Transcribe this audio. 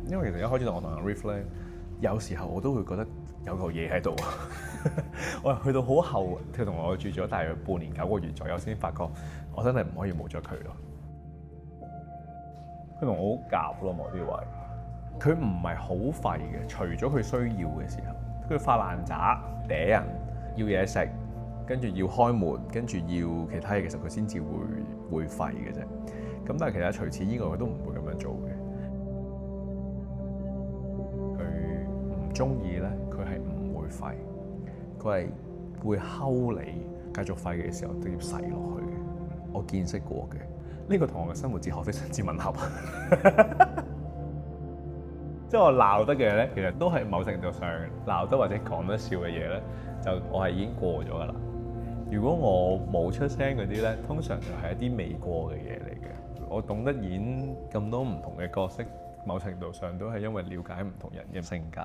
因為其實一開始同我同人 riff 咧，有時候我都會覺得有嚿嘢喺度。我係去到好後，佢同我住咗大約半年9個月左右，先發覺我真係唔可以冇咗佢咯。佢同我好夾咯，某啲位。佢唔係好廢嘅，除咗佢需要嘅時候，佢發爛渣、嗲人、要嘢食，跟住要開門，跟住要其他嘢，其實佢先至會廢嘅啫。咁但係其實除此之外，佢都唔會咁樣做嘅。佢唔中意咧，佢係唔會廢，佢係會睺你繼續廢嘅時候都要洗落去嘅。我見識過嘅，呢個同我嘅生活哲學非常之吻合。即係我鬧得嘅咧，其實都係某程度上鬧得或者講得笑嘅嘢咧，就我係已經過咗㗎啦。如果我冇出聲嗰啲咧，通常就係一啲未過嘅嘢嚟嘅。我懂得演咁多唔同嘅角色，某程度上都係因為了解唔同人嘅性格。